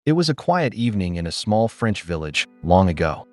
It was a quiet evening in a small French village long ago.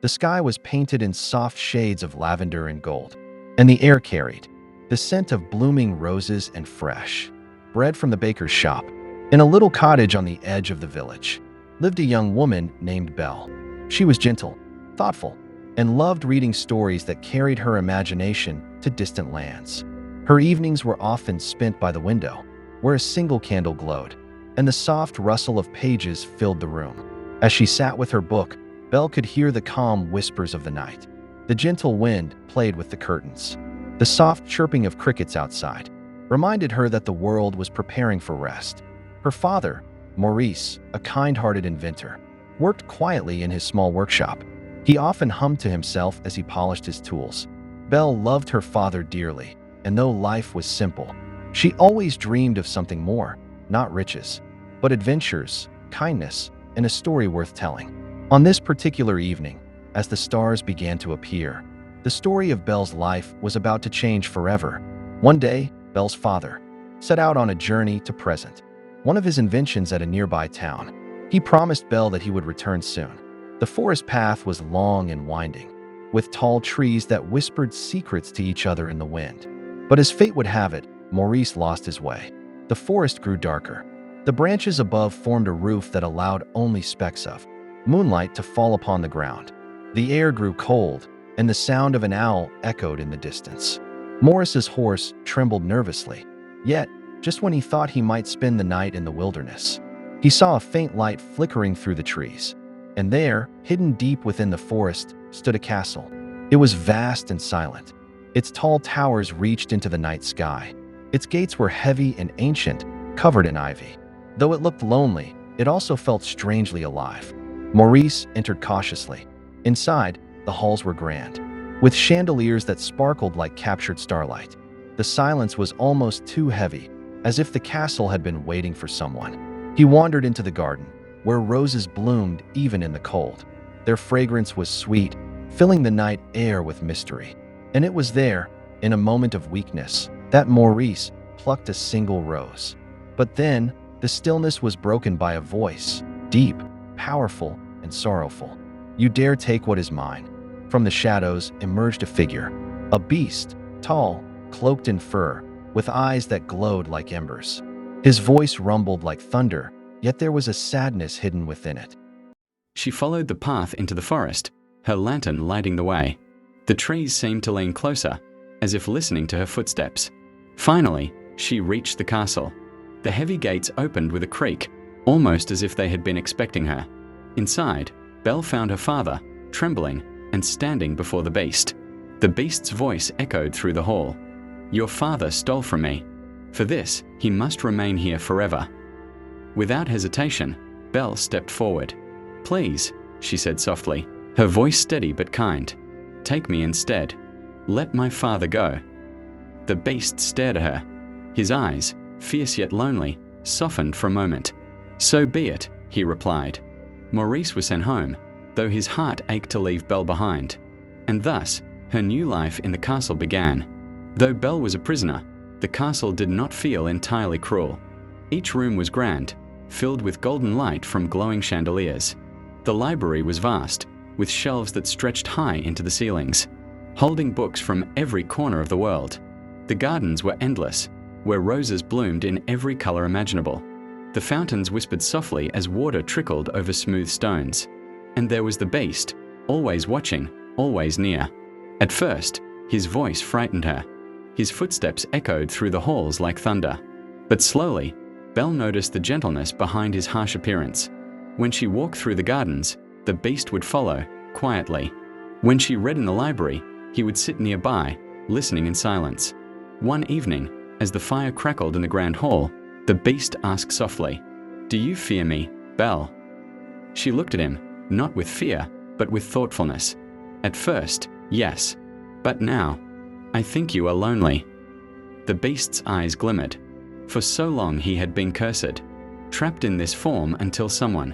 The sky was painted in soft shades of lavender and gold, and the air carried the scent of blooming roses and fresh bread from the baker's shop. In a little cottage on the edge of the village lived a young woman named Belle. She was gentle, thoughtful, and loved reading stories that carried her imagination to distant lands. Her evenings were often spent by the window, where a single candle glowed, and the soft rustle of pages filled the room. As she sat with her book, Belle could hear the calm whispers of the night. The gentle wind played with the curtains. The soft chirping of crickets outside reminded her that the world was preparing for rest. Her father, Maurice, a kind-hearted inventor, worked quietly in his small workshop. He often hummed to himself as he polished his tools. Belle loved her father dearly, and though life was simple, she always dreamed of something more, not riches, but adventures, kindness, and a story worth telling. On this particular evening, as the stars began to appear, the story of Belle's life was about to change forever. One day, Belle's father set out on a journey to present one of his inventions at a nearby town. He promised Belle that he would return soon. The forest path was long and winding, with tall trees that whispered secrets to each other in the wind. But as fate would have it, Maurice lost his way. The forest grew darker. The branches above formed a roof that allowed only specks of moonlight to fall upon the ground. The air grew cold, and the sound of an owl echoed in the distance. Maurice's horse trembled nervously, yet, just when he thought he might spend the night in the wilderness, he saw a faint light flickering through the trees. And there, hidden deep within the forest, stood a castle. It was vast and silent. Its tall towers reached into the night sky. Its gates were heavy and ancient, covered in ivy. Though it looked lonely, it also felt strangely alive. Maurice entered cautiously. Inside, the halls were grand, with chandeliers that sparkled like captured starlight. The silence was almost too heavy, as if the castle had been waiting for someone. He wandered into the garden, where roses bloomed even in the cold. Their fragrance was sweet, filling the night air with mystery. And it was there, in a moment of weakness, that Maurice plucked a single rose. But then, the stillness was broken by a voice, deep, powerful, and sorrowful. "You dare take what is mine." From the shadows emerged a figure, a beast, tall, cloaked in fur, with eyes that glowed like embers. His voice rumbled like thunder, yet there was a sadness hidden within it. She followed the path into the forest, her lantern lighting the way. The trees seemed to lean closer, as if listening to her footsteps. Finally, she reached the castle. The heavy gates opened with a creak, almost as if they had been expecting her. Inside, Belle found her father, trembling and standing before the beast. The beast's voice echoed through the hall. "Your father stole from me. For this, he must remain here forever." Without hesitation, Belle stepped forward. "Please," she said softly, her voice steady but kind. "Take me instead. Let my father go." The beast stared at her. His eyes, fierce yet lonely, softened for a moment. "So be it," he replied. Maurice was sent home, though his heart ached to leave Belle behind. And thus, her new life in the castle began. Though Belle was a prisoner, the castle did not feel entirely cruel. Each room was grand, filled with golden light from glowing chandeliers. The library was vast, with shelves that stretched high into the ceilings, holding books from every corner of the world. The gardens were endless, where roses bloomed in every color imaginable. The fountains whispered softly as water trickled over smooth stones. And there was the beast, always watching, always near. At first, his voice frightened her. His footsteps echoed through the halls like thunder. But slowly, Belle noticed the gentleness behind his harsh appearance. When she walked through the gardens, the beast would follow, quietly. When she read in the library, he would sit nearby, listening in silence. One evening, as the fire crackled in the grand hall, the beast asked softly, "Do you fear me, Belle?" She looked at him, not with fear, but with thoughtfulness. At first, yes. But now, "I think you are lonely." The beast's eyes glimmered. For so long he had been cursed, trapped in this form until someone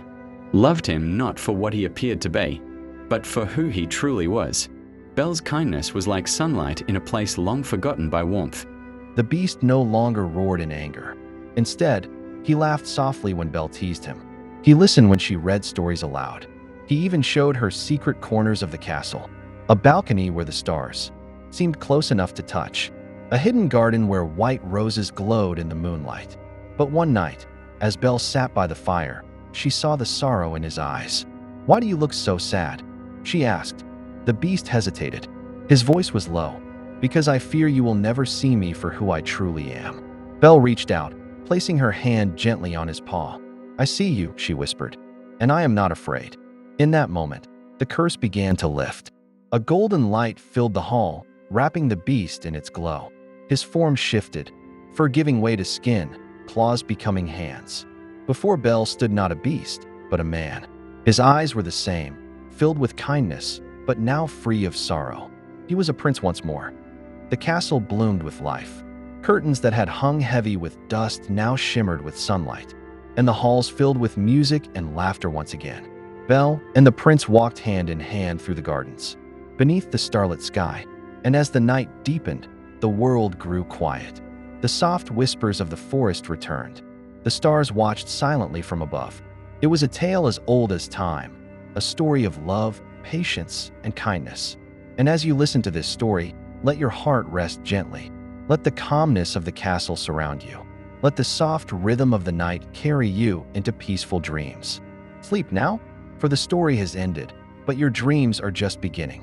loved him not for what he appeared to be, but for who he truly was. Belle's kindness was like sunlight in a place long forgotten by warmth. The beast no longer roared in anger. Instead, he laughed softly when Belle teased him. He listened when she read stories aloud. He even showed her secret corners of the castle, a balcony where the stars seemed close enough to touch, a hidden garden where white roses glowed in the moonlight. But one night, as Belle sat by the fire, she saw the sorrow in his eyes. "Why do you look so sad?" she asked. The beast hesitated. His voice was low. "Because I fear you will never see me for who I truly am." Belle reached out, placing her hand gently on his paw. "I see you," she whispered, "and I am not afraid." In that moment, the curse began to lift. A golden light filled the hall, wrapping the beast in its glow. His form shifted, fur giving way to skin, claws becoming hands. Before Belle stood not a beast, but a man. His eyes were the same, filled with kindness, but now free of sorrow. He was a prince once more. The castle bloomed with life. Curtains that had hung heavy with dust now shimmered with sunlight, and the halls filled with music and laughter once again. Belle and the prince walked hand in hand through the gardens, beneath the starlit sky, and as the night deepened, the world grew quiet. The soft whispers of the forest returned. The stars watched silently from above. It was a tale as old as time, a story of love, patience, and kindness. And as you listen to this story, let your heart rest gently. Let the calmness of the castle surround you. Let the soft rhythm of the night carry you into peaceful dreams. Sleep now, for the story has ended, but your dreams are just beginning.